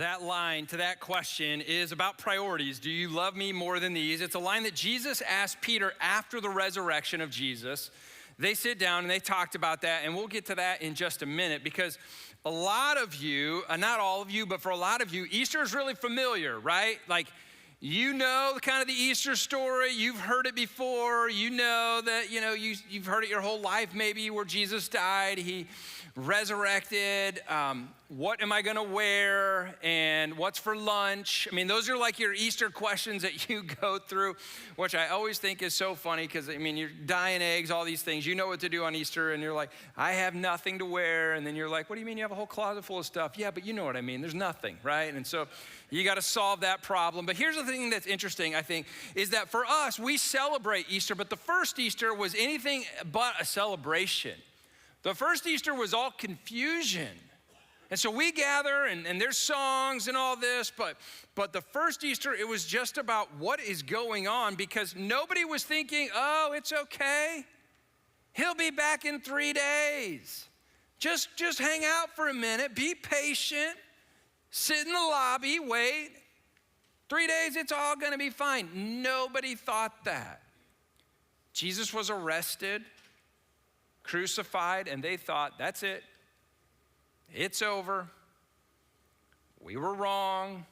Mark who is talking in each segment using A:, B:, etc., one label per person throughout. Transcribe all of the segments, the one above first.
A: That line to that question is about priorities. Do you love me more than these? It's a line that Jesus asked Peter after the resurrection of Jesus. They sit down and they talked about that, and we'll get to that in just a minute, because a lot of you, not all of you, but for a lot of you, Easter is really familiar, right? Like, you know kind of the Easter story. You've heard it before. You know that, you've heard it your whole life maybe, where Jesus died, he resurrected, what am I gonna wear, and what's for lunch? I mean, those are like your Easter questions that you go through, which I always think is so funny, because you're dyeing eggs, all these things. You know what to do on Easter, and you're like, I have nothing to wear. And then you're like, what do you mean you have a whole closet full of stuff? Yeah, but you know what I mean, there's nothing, right? And so you gotta solve that problem. But here's the thing that's interesting, I think, is that for us, we celebrate Easter, but the first Easter was anything but a celebration. The first Easter was all confusion. And so we gather and there's songs and all this, but the first Easter, it was just about what is going on, because nobody was thinking, oh, it's okay. He'll be back in 3 days. Just hang out for a minute, be patient, sit in the lobby, wait. 3 days, it's all gonna be fine. Nobody thought that. Jesus was arrested, crucified, and they thought, that's it. It's over. We were wrong.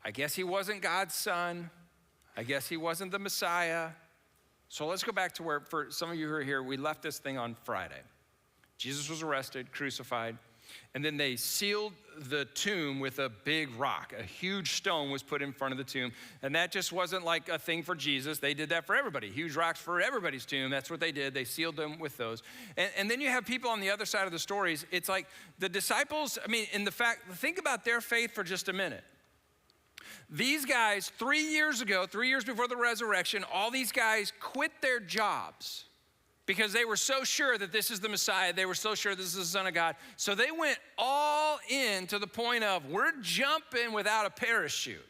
A: I guess he wasn't God's son. I guess he wasn't the Messiah. So let's go back to where, for some of you who are here, we left this thing on Friday. Jesus was arrested, crucified, and then they sealed the tomb with a big rock. A huge stone was put in front of the tomb, and that just wasn't like a thing for Jesus. They did that for everybody. Huge rocks for everybody's tomb. That's what they did. They sealed them with those. And then you have people on the other side of the stories. It's like the disciples, think about their faith for just a minute. These guys, 3 years ago, 3 years before the resurrection, all these guys quit their jobs because they were so sure that this is the Messiah. They were so sure this is the Son of God. So they went all in to the point of, we're jumping without a parachute.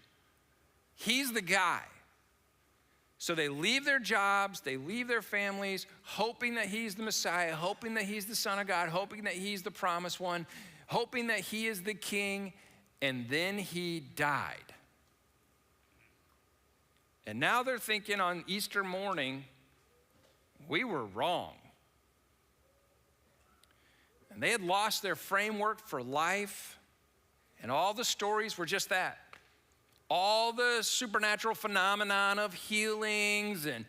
A: He's the guy. So they leave their jobs, they leave their families, hoping that he's the Messiah, hoping that he's the Son of God, hoping that he's the promised one, hoping that he is the king, and then he died. And now they're thinking on Easter morning, we were wrong. And they had lost their framework for life, and all the stories were just that. All the supernatural phenomenon of healings and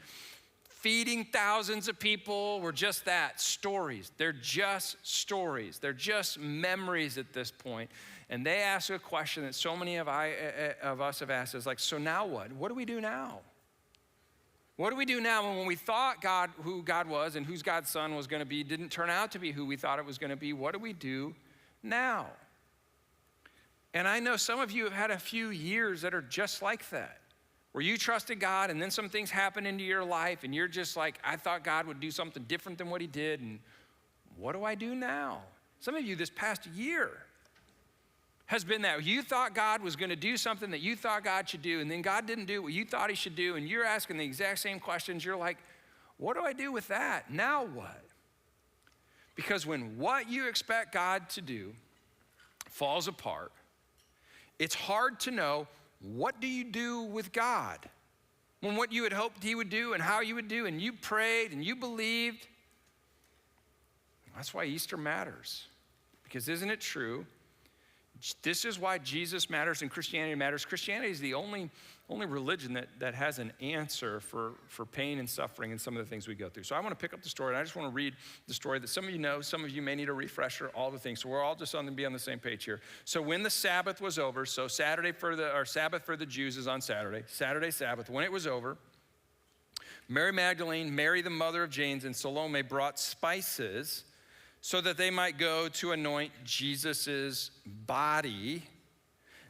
A: feeding thousands of people were just that, stories. They're just stories. They're just memories at this point. And they ask a question that so many of us have asked, is like, so now what? What do we do now? What do we do now when we thought God, who God was and whose God's son was going to be, didn't turn out to be who we thought it was going to be? What do we do now? And I know some of you have had a few years that are just like that, where you trusted God and then some things happen into your life and you're just like, I thought God would do something different than what he did, and what do I do now? Some of you this past year has been that. You thought God was gonna do something that you thought God should do, and then God didn't do what you thought he should do, and you're asking the exact same questions. You're like, what do I do with that? Now what? Because when what you expect God to do falls apart, it's hard to know, what do you do with God? When what you had hoped he would do and how you would do, and you prayed and you believed. That's why Easter matters. Because isn't it true? This is why Jesus matters and Christianity matters. Christianity is the only religion that has an answer for pain and suffering and some of the things we go through. So I want to pick up the story, and I just want to read the story that some of you know, some of you may need a refresher, all the things. So we're all just be on the same page here. So when the Sabbath was over, so Sabbath for the Jews is on Saturday, Sabbath, when it was over, Mary Magdalene, Mary the mother of James, and Salome brought spices so that they might go to anoint Jesus's body.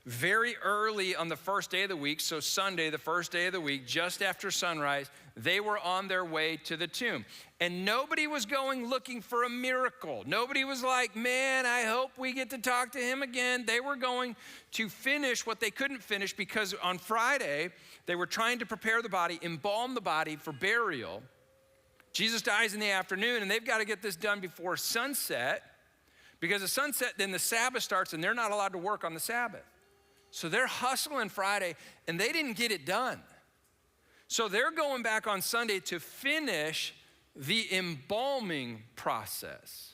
A: Very early on the first day of the week, so Sunday, the first day of the week, just after sunrise, they were on their way to the tomb. And nobody was going looking for a miracle. Nobody was like, man, I hope we get to talk to him again. They were going to finish what they couldn't finish, because on Friday, they were trying to prepare the body, embalm the body for burial. Jesus dies in the afternoon, and they've got to get this done before sunset, Because the sunset, then the Sabbath starts and they're not allowed to work on the Sabbath. So they're hustling Friday and they didn't get it done. So they're going back on Sunday to finish the embalming process.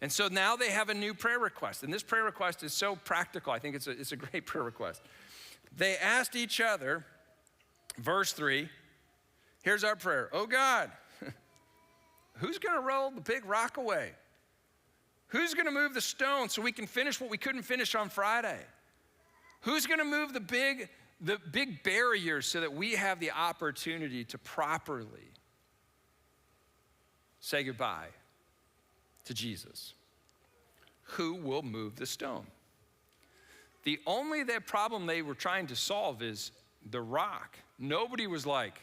A: And so now they have a new prayer request. And this prayer request is so practical. I think it's a great prayer request. They asked each other, verse 3, here's our prayer. Oh God, who's gonna roll the big rock away? Who's gonna move the stone so we can finish what we couldn't finish on Friday? Who's gonna move the big barriers so that we have the opportunity to properly say goodbye to Jesus? Who will move the stone? The only problem they were trying to solve is the rock. Nobody was like,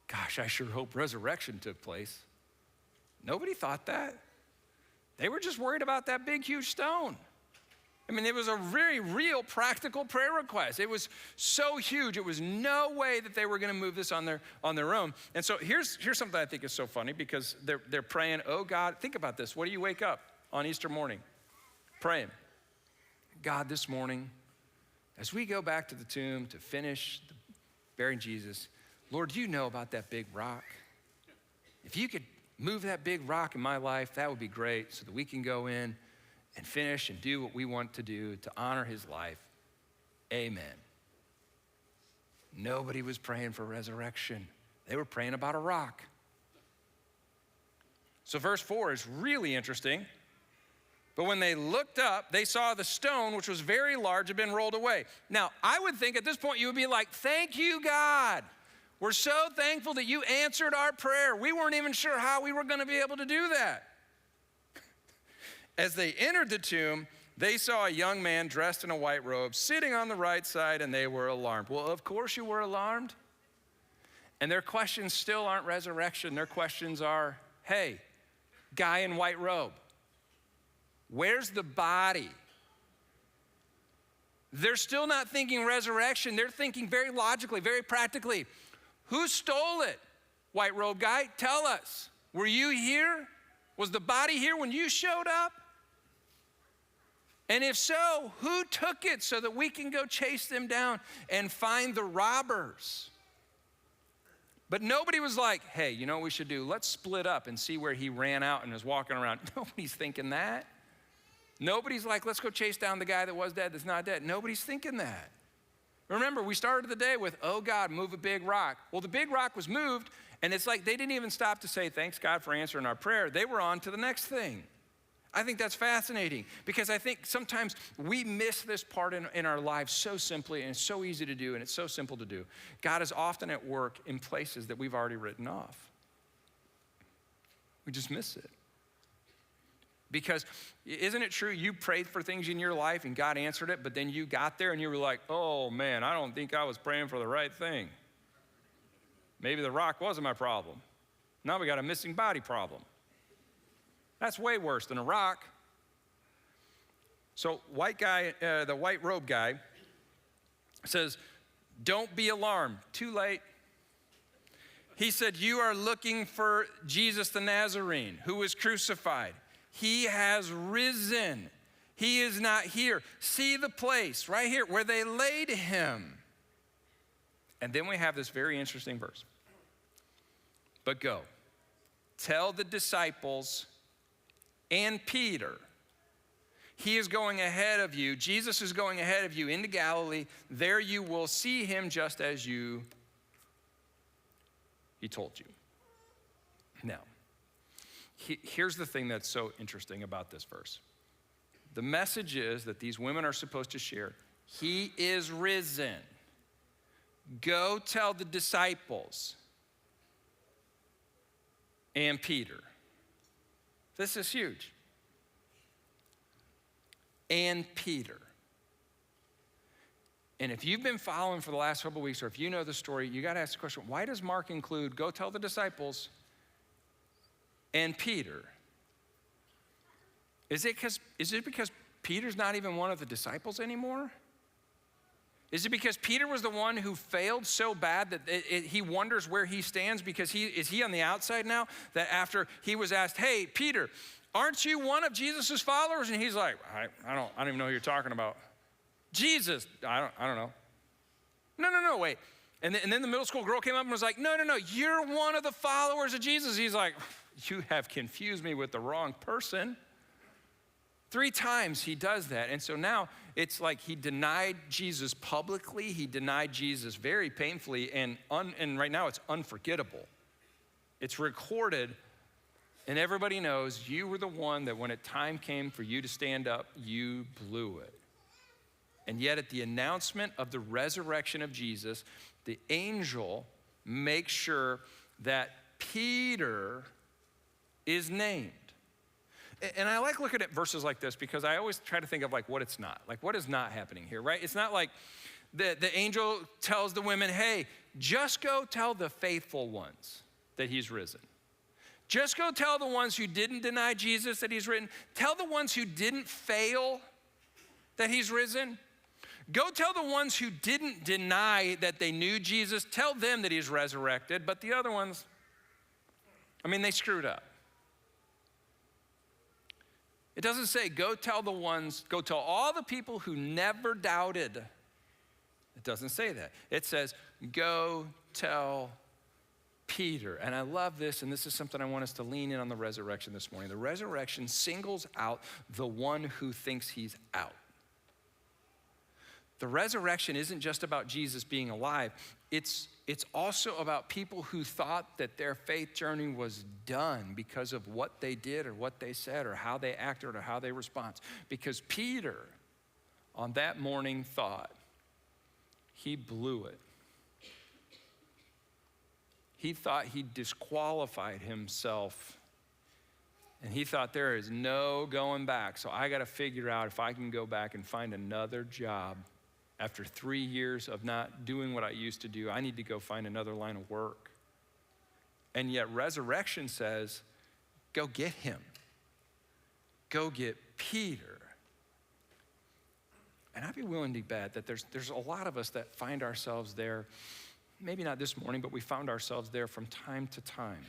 A: gosh, I sure hope resurrection took place. Nobody thought that. They were just worried about that big, huge stone. I mean, it was a very real, practical prayer request. It was so huge, it was no way that they were gonna move this on their own. And so here's something I think is so funny, because they're praying, oh God, think about this. What do you wake up on Easter morning? Praying, God, this morning, as we go back to the tomb to finish burying Jesus, Lord, you know about that big rock. If you could move that big rock in my life, that would be great, so that we can go in and finish and do what we want to do to honor his life. Amen. Nobody was praying for resurrection. They were praying about a rock. So verse 4 is really interesting. But when they looked up, they saw the stone, which was very large, had been rolled away. Now, I would think at this point you would be like, thank you, God. We're so thankful that you answered our prayer. We weren't even sure how we were going to be able to do that. As they entered the tomb, they saw a young man dressed in a white robe sitting on the right side, and they were alarmed. Well, of course you were alarmed. And their questions still aren't resurrection. Their questions are, hey, guy in white robe, where's the body? They're still not thinking resurrection. They're thinking very logically, very practically. Who stole it? White robe guy, tell us. Were you here? Was the body here when you showed up? And if so, who took it so that we can go chase them down and find the robbers? But nobody was like, hey, you know what we should do? Let's split up and see where he ran out and is walking around. Nobody's thinking that. Nobody's like, let's go chase down the guy that was dead that's not dead. Nobody's thinking that. Remember, we started the day with, oh God, move a big rock. Well, the big rock was moved, and it's like they didn't even stop to say, thanks God for answering our prayer. They were on to the next thing. I think that's fascinating, because I think sometimes we miss this part in our lives so simply, and it's so easy to do, and it's so simple to do. God is often at work in places that we've already written off. We just miss it. Because isn't it true, you prayed for things in your life and God answered it, but then you got there and you were like, oh man, I don't think I was praying for the right thing. Maybe the rock wasn't my problem. Now we got a missing body problem. That's way worse than a rock. So white guy, the white robe guy says, don't be alarmed. Too late. He said, you are looking for Jesus the Nazarene, who was crucified. He has risen. He is not here. See the place right here where they laid him. And then we have this very interesting verse. But go, tell the disciples and Peter, he is going ahead of you. Jesus is going ahead of you into Galilee. There you will see him just as he told you. Now, here's the thing that's so interesting about this verse. The message is that these women are supposed to share, he is risen. Go tell the disciples and Peter. This is huge. And Peter. And if you've been following for the last couple of weeks, or if you know the story, you got to ask the question, why does Mark include, go tell the disciples and Peter? Is it because Peter's not even one of the disciples anymore? Is it because Peter was the one who failed so bad that he wonders where he stands, because is he on the outside now? That after he was asked, hey, Peter, aren't you one of Jesus' followers? And he's like, I don't even know who you're talking about. Jesus, I don't know. No, wait. And then the middle school girl came up and was like, no, you're one of the followers of Jesus. He's like, you have confused me with the wrong person. 3 times he does that. And so now it's like he denied Jesus publicly. He denied Jesus very painfully. And right now it's unforgettable. It's recorded. And everybody knows you were the one that when time came for you to stand up, you blew it. And yet at the announcement of the resurrection of Jesus, the angel makes sure that Peter is named. And I like looking at verses like this because I always try to think of like what it's not. Like what is not happening here, right? It's not like the angel tells the women, hey, just go tell the faithful ones that he's risen. Just go tell the ones who didn't deny Jesus that he's risen. Tell the ones who didn't fail that he's risen. Go tell the ones who didn't deny that they knew Jesus. Tell them that he's resurrected. But the other ones, they screwed up. It doesn't say go tell all the people who never doubted. It doesn't say that. It says go tell Peter. And I love this, and this is something I want us to lean in on the resurrection this morning. The resurrection singles out the one who thinks he's out. The resurrection isn't just about Jesus being alive. It's also about people who thought that their faith journey was done because of what they did or what they said or how they acted or how they responded. Because Peter, on that morning, thought he blew it. He thought he disqualified himself. And he thought there is no going back. So I got to figure out if I can go back and find another job. After 3 years of not doing what I used to do, I need to go find another line of work. And yet resurrection says, go get him. Go get Peter. And I'd be willing to bet that there's a lot of us that find ourselves there, maybe not this morning, but we found ourselves there from time to time.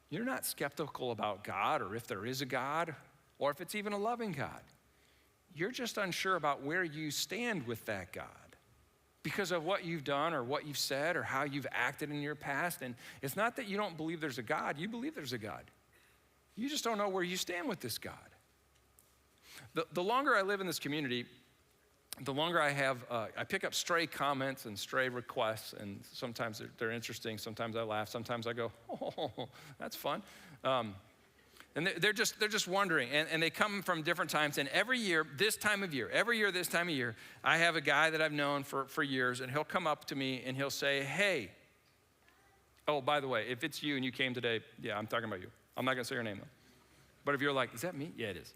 A: You're not skeptical about God or if there is a God or if it's even a loving God. You're just unsure about where you stand with that God because of what you've done or what you've said or how you've acted in your past. And it's not that you don't believe there's a God. You believe there's a God. You just don't know where you stand with this God. The longer I live in this community, the longer I pick up stray comments and stray requests, and sometimes they're interesting. Sometimes I laugh. Sometimes I go, oh, that's fun. And they're just wondering, and they come from different times. And every year, this time of year, I have a guy that I've known for years, and he'll come up to me and he'll say, hey, oh, by the way, if it's you and you came today, yeah, I'm talking about you. I'm not gonna say your name though. But if you're like, is that me? Yeah, it is.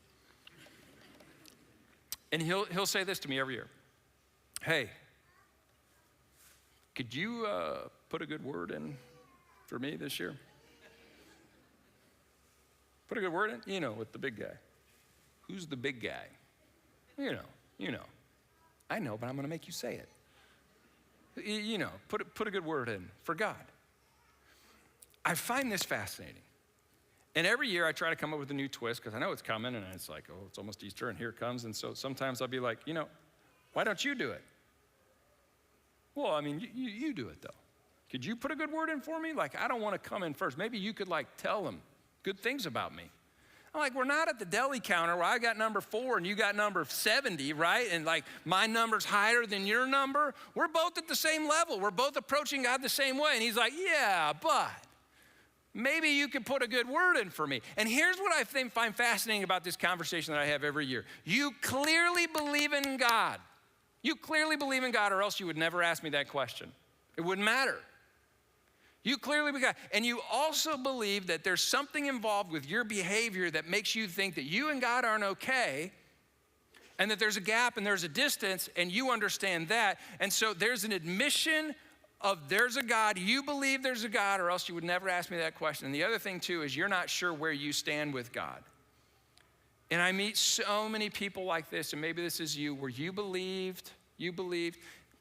A: And he'll say this to me every year. Hey, could you put a good word in for me this year? Put a good word in, with the big guy. Who's the big guy? You know. I know, but I'm gonna make you say it. Put a good word in for God. I find this fascinating. And every year I try to come up with a new twist because I know it's coming and it's like, oh, it's almost Easter and here it comes. And so sometimes I'll be like, why don't you do it? Well, you do it though. Could you put a good word in for me? Like, I don't wanna come in first. Maybe you could tell them good things about me. I'm like, we're not at the deli counter where I got number 4 and you got number 70, right? And my number's higher than your number. We're both at the same level. We're both approaching God the same way. And he's like, yeah, but maybe you could put a good word in for me. And here's what I find fascinating about this conversation that I have every year. You clearly believe in God. You clearly believe in God, or else you would never ask me that question. It wouldn't matter. You clearly believe God. And you also believe that there's something involved with your behavior that makes you think that you and God aren't okay, and that there's a gap and there's a distance, and you understand that. And so there's an admission of there's a God. You believe there's a God, or else you would never ask me that question. And the other thing too is you're not sure where you stand with God. And I meet so many people like this, and maybe this is you, where you believed,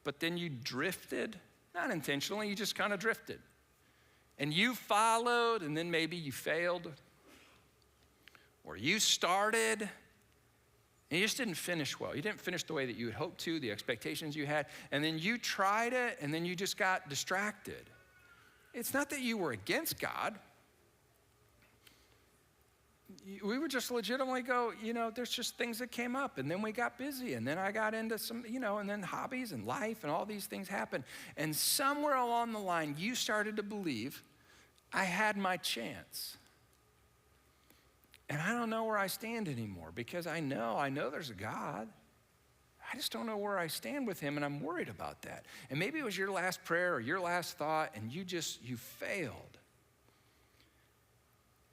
A: but then you drifted, not intentionally, you just kind of drifted. And you followed, and then maybe you failed. or you started and you just didn't finish well. You didn't finish the way that you had hoped to, the expectations you had, and then you tried it and then you just got distracted. It's not that you were against God. We would just legitimately go, there's just things that came up, and then we got busy, and then I got into some, and then hobbies and life and all these things happened. And somewhere along the line, you started to believe I had my chance. And I don't know where I stand anymore, because I know there's a God. I just don't know where I stand with him, and I'm worried about that. And maybe it was your last prayer or your last thought, and you failed.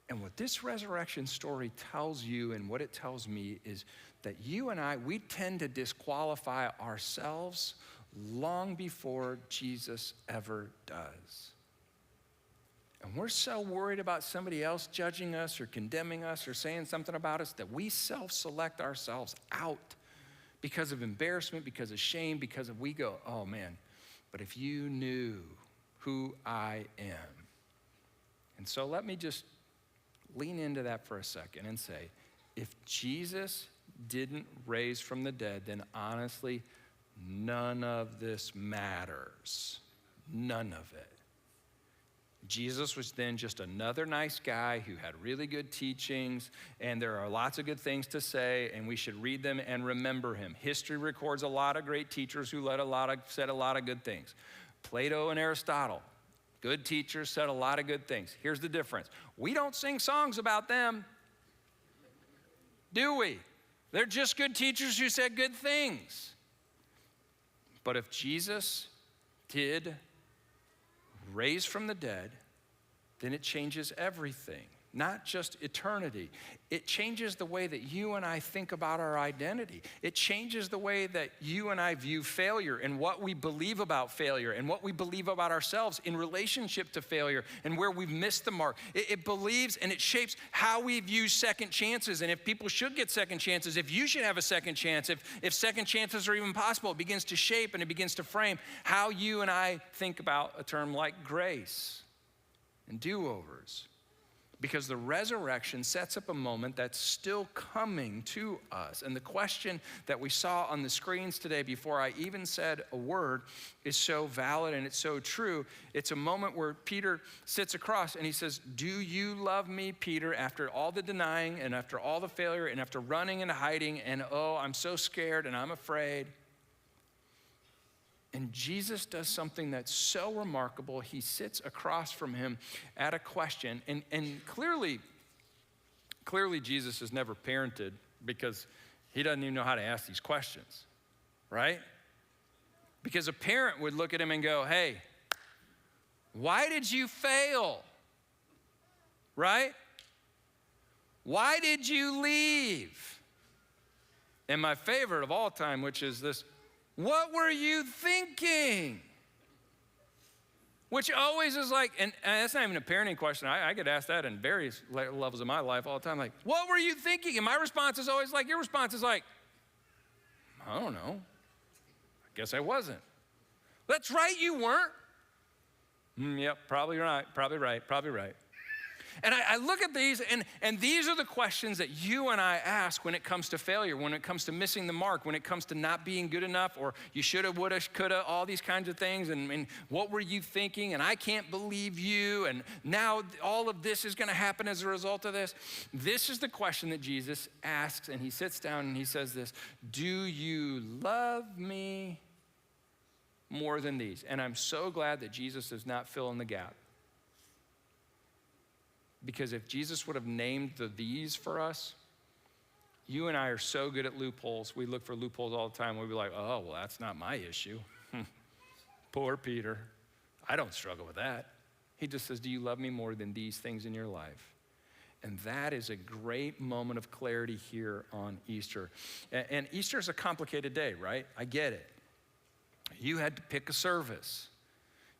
A: And what this resurrection story tells you and what it tells me is that you and we tend to disqualify ourselves long before Jesus ever does. And we're so worried about somebody else judging us or condemning us or saying something about us that we self-select ourselves out because of embarrassment, because of shame, because of we go, oh man, but if you knew who I am. And so let me just lean into that for a second and say, if Jesus didn't raise from the dead, then honestly, none of this matters. None of it. Jesus was then just another nice guy who had really good teachings, and there are lots of good things to say, and we should read them and remember him. History records a lot of great teachers who said a lot of good things. Plato and Aristotle, good teachers, said a lot of good things. Here's the difference. We don't sing songs about them, do we? They're just good teachers who said good things. But if Jesus did raise from the dead, then it changes everything, not just eternity. It changes the way that you and I think about our identity. It changes the way that you and I view failure and what we believe about failure and what we believe about ourselves in relationship to failure and where we've missed the mark. It believes and it shapes how we view second chances, and if people should get second chances, if you should have a second chance, if second chances are even possible, it begins to shape and it begins to frame how you and I think about a term like grace and do-overs. Because the resurrection sets up a moment that's still coming to us. And the question that we saw on the screens today before I even said a word is so valid and it's so true. It's a moment where Peter sits across and he says, do you love me, Peter, after all the denying and after all the failure and after running and hiding and oh, I'm so scared and I'm afraid. And Jesus does something that's so remarkable. He sits across from him at a question. And clearly Jesus has never parented because he doesn't even know how to ask these questions, right? Because a parent would look at him and go, hey, why did you fail? Right? Why did you leave? And my favorite of all time, which is this, what were you thinking? Which always is like, and that's not even a parenting question. I get asked that in various levels of my life all the time. Like, what were you thinking? And my response is always like, your response is like, I don't know. I guess I wasn't. That's right, you weren't. Yep, probably right. And I look at these, and these are the questions that you and I ask when it comes to failure, when it comes to missing the mark, when it comes to not being good enough, or you shoulda, woulda, coulda, all these kinds of things, and what were you thinking, and I can't believe you, and now all of this is gonna happen as a result of this. This is the question that Jesus asks, and he sits down and he says this, do you love me more than these? And I'm so glad that Jesus does not fill in the gap. Because if Jesus would have named the these for us, you and I are so good at loopholes. We look for loopholes all the time. We'd be like, oh, well, that's not my issue. Poor Peter. I don't struggle with that. He just says, do you love me more than these things in your life? And that is a great moment of clarity here on Easter. And Easter is a complicated day, right? I get it. You had to pick a service.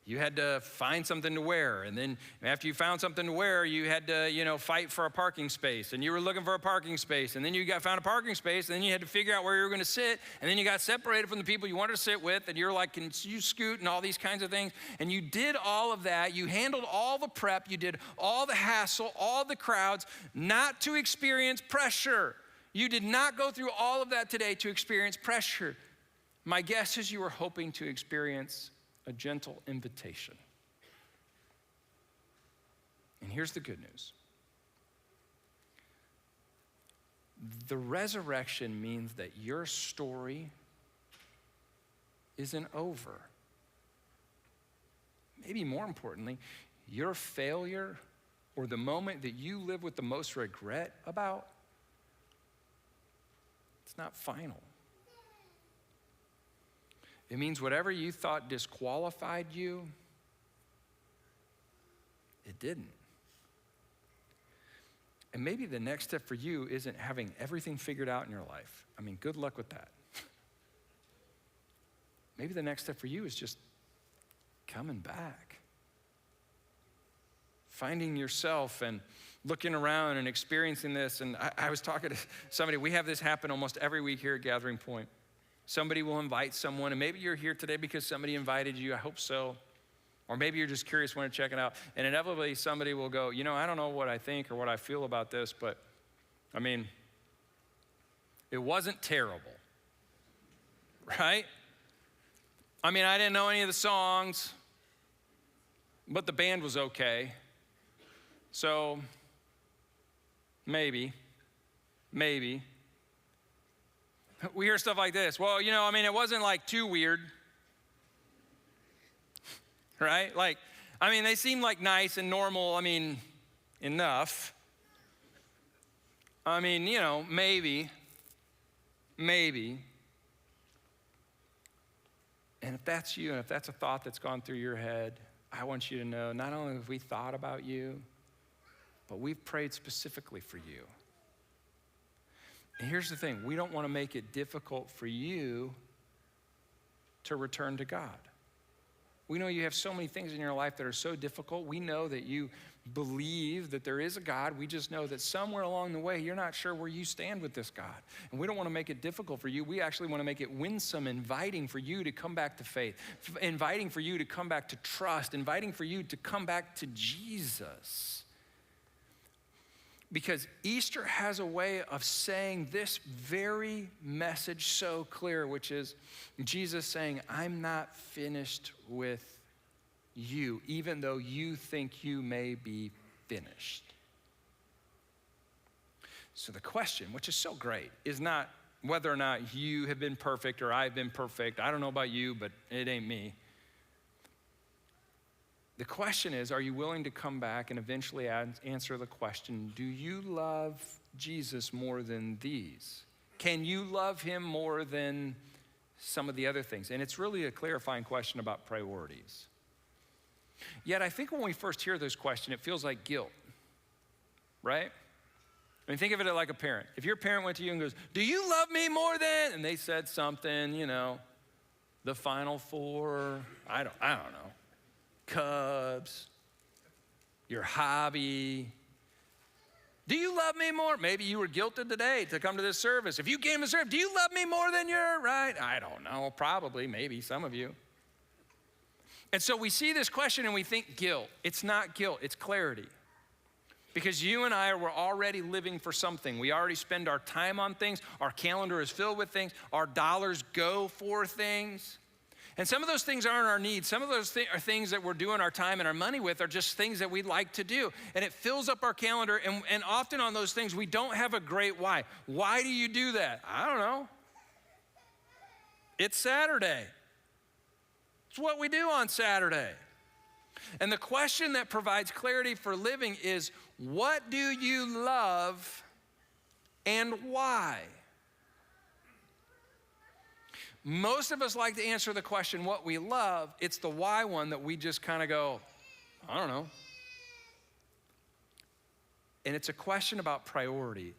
A: You had to find something to wear. And then after you found something to wear, you had to, fight for a parking space. And you were looking for a parking space. And then you found a parking space. And then you had to figure out where you were going to sit. And then you got separated from the people you wanted to sit with. And you're like, can you scoot and all these kinds of things. And you did all of that. You handled all the prep. You did all the hassle, all the crowds, not to experience pressure. You did not go through all of that today to experience pressure. My guess is you were hoping to experience a gentle invitation. And here's the good news. The resurrection means that your story isn't over. Maybe more importantly, your failure or the moment that you live with the most regret about, it's not final. It means whatever you thought disqualified you, it didn't. And maybe the next step for you isn't having everything figured out in your life. I mean, good luck with that. Maybe the next step for you is just coming back. Finding yourself and looking around and experiencing this. And I was talking to somebody, we have this happen almost every week here at GatheringPoint. Somebody will invite someone, and maybe you're here today because somebody invited you, I hope so. Or maybe you're just curious, want to check it out. And inevitably somebody will go, I don't know what I think or what I feel about this, but I mean, it wasn't terrible, right? I mean, I didn't know any of the songs, but the band was okay. So maybe. We hear stuff like this. Well, it wasn't like too weird, right? They seem like nice and normal. Enough. Maybe. And if that's you, and if that's a thought that's gone through your head, I want you to know, not only have we thought about you, but we've prayed specifically for you. And here's the thing, we don't want to make it difficult for you to return to God. We know you have so many things in your life that are so difficult. We know that you believe that there is a God. We just know that somewhere along the way, you're not sure where you stand with this God. And we don't want to make it difficult for you. We actually want to make it winsome, inviting for you to come back to faith, inviting for you to come back to trust, inviting for you to come back to Jesus. Because Easter has a way of saying this very message so clear, which is Jesus saying, I'm not finished with you, even though you think you may be finished. So the question, which is so great, is not whether or not you have been perfect or I've been perfect. I don't know about you, but it ain't me. The question is, are you willing to come back and eventually answer the question, do you love Jesus more than these? Can you love him more than some of the other things? And it's really a clarifying question about priorities. Yet I think when we first hear this question, it feels like guilt, right? Think of it like a parent. If your parent went to you and goes, do you love me more than? And they said something, the Final Four, I don't know. Cubs, your hobby. Do you love me more? Maybe you were guilted today to come to this service. If you came to serve, do you love me more than your, right? I don't know, probably, maybe, some of you. And so we see this question and we think guilt. It's not guilt, it's clarity. Because you and I were already living for something. We already spend our time on things. Our calendar is filled with things. Our dollars go for things. And some of those things aren't our needs. Some of those are things that we're doing our time and our money with are just things that we'd like to do. And it fills up our calendar. And often on those things, we don't have a great why. Why do you do that? I don't know. It's Saturday. It's what we do on Saturday. And the question that provides clarity for living is, what do you love and why? Most of us like to answer the question, what we love. It's the why one that we just kind of go, I don't know. And it's a question about priority.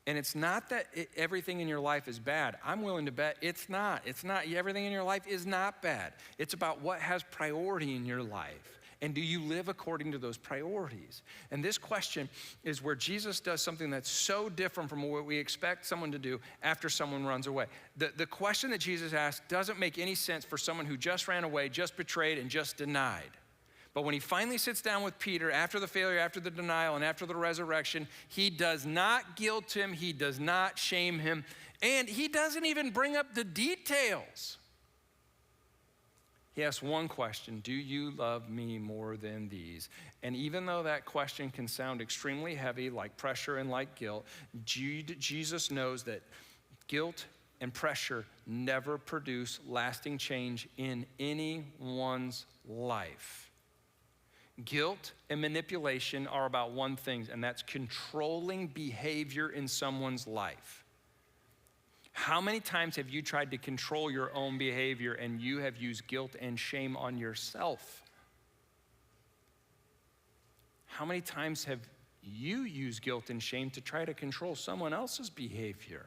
A: And it's not that everything in your life is bad. I'm willing to bet it's not. It's not. Everything in your life is not bad. It's about what has priority in your life. And do you live according to those priorities? And this question is where Jesus does something that's so different from what we expect someone to do after someone runs away. The question that Jesus asked doesn't make any sense for someone who just ran away, just betrayed, and just denied. But when he finally sits down with Peter after the failure, after the denial, and after the resurrection, he does not guilt him, he does not shame him, and he doesn't even bring up the details. He asks one question: do you love me more than these? And even though that question can sound extremely heavy, like pressure and like guilt, Jesus knows that guilt and pressure never produce lasting change in anyone's life. Guilt and manipulation are about one thing, and that's controlling behavior in someone's life. How many times have you tried to control your own behavior and you have used guilt and shame on yourself? How many times have you used guilt and shame to try to control someone else's behavior?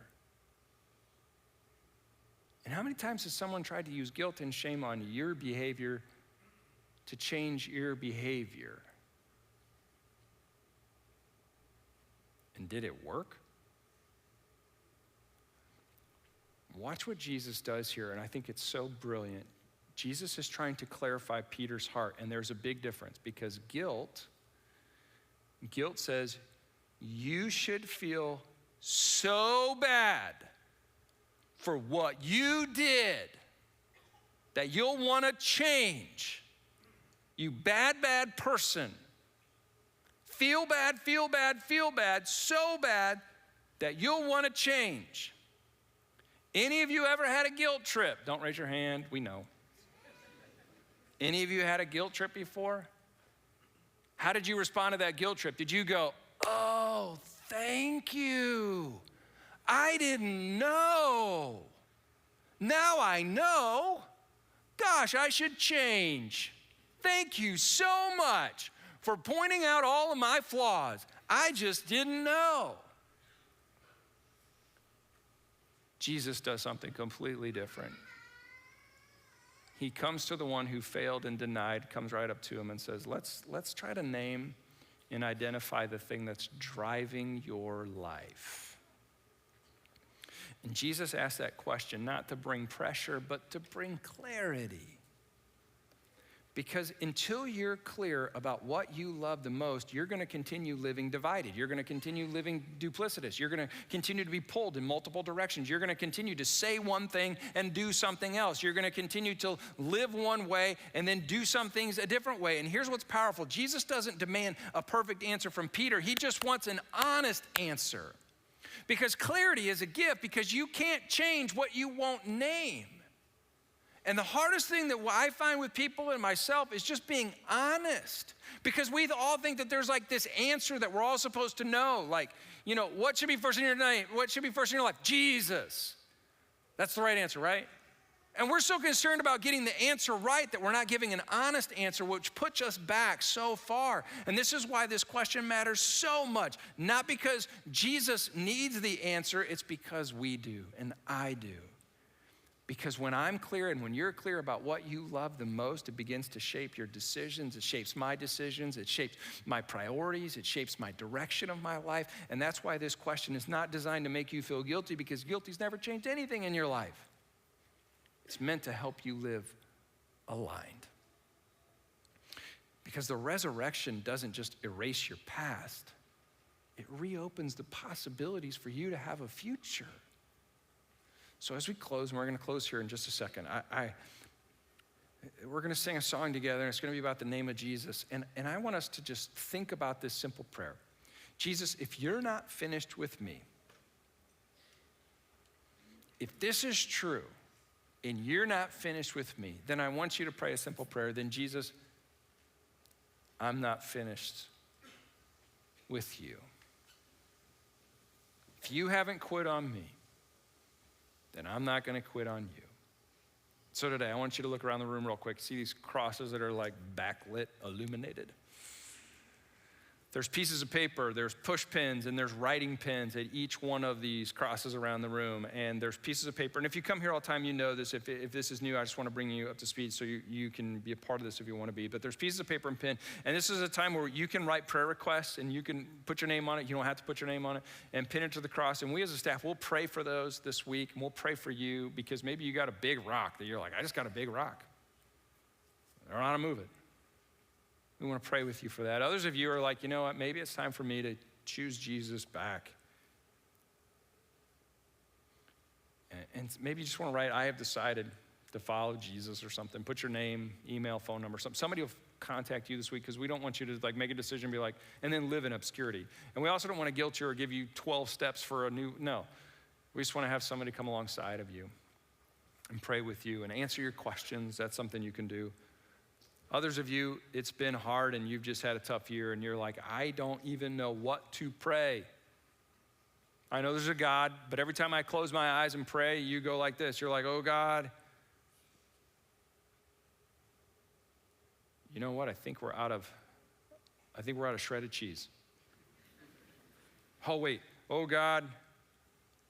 A: And how many times has someone tried to use guilt and shame on your behavior to change your behavior? And did it work? Watch what Jesus does here, and I think it's so brilliant. Jesus is trying to clarify Peter's heart, and there's a big difference because guilt says you should feel so bad for what you did that you'll want to change. You bad, bad person. Feel bad, feel bad, feel bad, so bad that you'll want to change. Any of you ever had a guilt trip? Don't raise your hand, we know. Any of you had a guilt trip before? How did you respond to that guilt trip? Did you go, oh, thank you. I didn't know. Now I know. Gosh, I should change. Thank you so much for pointing out all of my flaws. I just didn't know. Jesus does something completely different. He comes to the one who failed and denied, comes right up to him and says, let's try to name and identify the thing that's driving your life. And Jesus asked that question not to bring pressure, but to bring clarity. Because until you're clear about what you love the most, you're going to continue living divided. You're going to continue living duplicitous. You're going to continue to be pulled in multiple directions. You're going to continue to say one thing and do something else. You're going to continue to live one way and then do some things a different way. And here's what's powerful. Jesus doesn't demand a perfect answer from Peter. He just wants an honest answer. Because clarity is a gift, because you can't change what you won't name. And the hardest thing that I find with people and myself is just being honest. Because we all think that there's like this answer that we're all supposed to know. Like, you know, what should be first in your name? What should be first in your life? Jesus. That's the right answer, right? And we're so concerned about getting the answer right that we're not giving an honest answer, which puts us back so far. And this is why this question matters so much. Not because Jesus needs the answer, it's because we do and I do. Because when I'm clear and when you're clear about what you love the most, it begins to shape your decisions. It shapes my decisions. It shapes my priorities. It shapes my direction of my life. And that's why this question is not designed to make you feel guilty, because guilty's never changed anything in your life. It's meant to help you live aligned. Because the resurrection doesn't just erase your past. It reopens the possibilities for you to have a future. So as we close, and we're going to close here in just a second, we're going to sing a song together, and it's going to be about the name of Jesus. And I want us to just think about this simple prayer. Jesus, if you're not finished with me, if this is true, and you're not finished with me, then I want you to pray a simple prayer. Then Jesus, I'm not finished with you. If you haven't quit on me, then I'm not going to quit on you. So today, I want you to look around the room real quick. See these crosses that are like backlit, illuminated? There's pieces of paper, there's push pins, and there's writing pins at each one of these crosses around the room. And there's pieces of paper. And if you come here all the time, you know this. If this is new, I just want to bring you up to speed so you can be a part of this if you want to be. But there's pieces of paper and pen. And this is a time where you can write prayer requests and you can put your name on it. You don't have to put your name on it, and pin it to the cross. And we as a staff, we'll pray for those this week. And we'll pray for you because maybe you got a big rock that you're like, I just got a big rock. I don't know how to move it. We want to pray with you for that. Others of you are like, you know what, maybe it's time for me to choose Jesus back. And maybe you just want to write, I have decided to follow Jesus or something. Put your name, email, phone number, something. Somebody will contact you this week because we don't want you to make a decision and be like, and then live in obscurity. And we also don't want to guilt you or give you 12 steps for no. We just want to have somebody come alongside of you and pray with you and answer your questions. That's something you can do. Others of you, it's been hard and you've just had a tough year and you're like, I don't even know what to pray. I know there's a God, but every time I close my eyes and pray, you go like this. You're like, oh God. You know what? I think we're out of shredded cheese. Oh wait, oh God,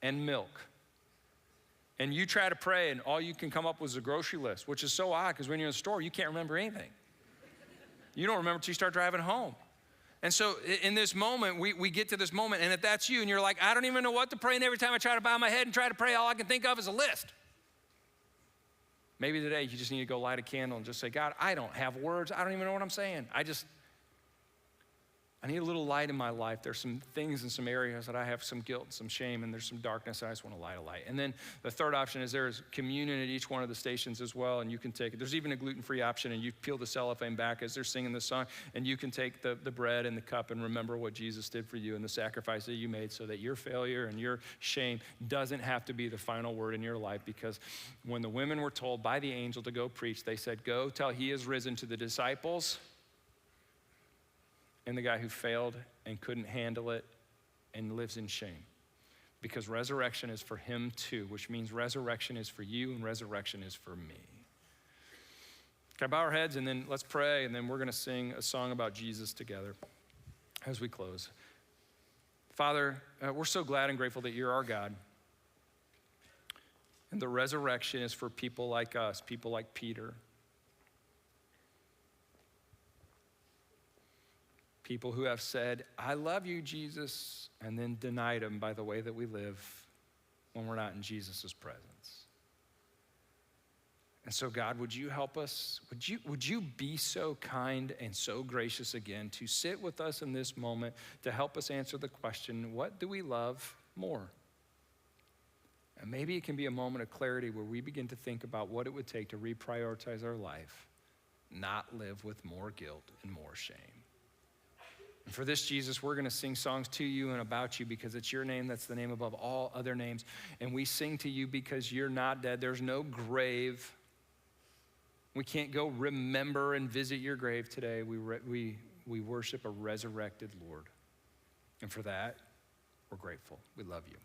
A: and milk. And you try to pray and all you can come up with is a grocery list, which is so odd because when you're in the store, you can't remember anything. You don't remember until you start driving home. And so in this moment, we get to this moment, and if that's you and you're like, I don't even know what to pray, and every time I try to bow my head and try to pray, all I can think of is a list. Maybe today you just need to go light a candle and just say, God, I don't have words. I don't even know what I'm saying. I need a little light in my life. There's some things in some areas that I have some guilt and some shame, and there's some darkness. I just want to light a light. And then the third option is there's communion at each one of the stations as well, and you can take it. There's even a gluten-free option, and you peel the cellophane back as they're singing the song, and you can take the bread and the cup and remember what Jesus did for you and the sacrifice that you made so that your failure and your shame doesn't have to be the final word in your life. Because when the women were told by the angel to go preach, they said, go tell he is risen to the disciples and the guy who failed and couldn't handle it and lives in shame. Because resurrection is for him too, which means resurrection is for you and resurrection is for me. Can I bow our heads and then let's pray, and then we're gonna sing a song about Jesus together as we close. Father, we're so glad and grateful that you're our God. And the resurrection is for people like us, people like Peter. People who have said, I love you, Jesus, and then denied him by the way that we live when we're not in Jesus' presence. And so God, would you help us? Would you be so kind and so gracious again to sit with us in this moment to help us answer the question, what do we love more? And maybe it can be a moment of clarity where we begin to think about what it would take to reprioritize our life, not live with more guilt and more shame. And for this, Jesus, we're gonna sing songs to you and about you because it's your name that's the name above all other names. And we sing to you because you're not dead. There's no grave. We can't go remember and visit your grave today. We worship a resurrected Lord. And for that, we're grateful. We love you.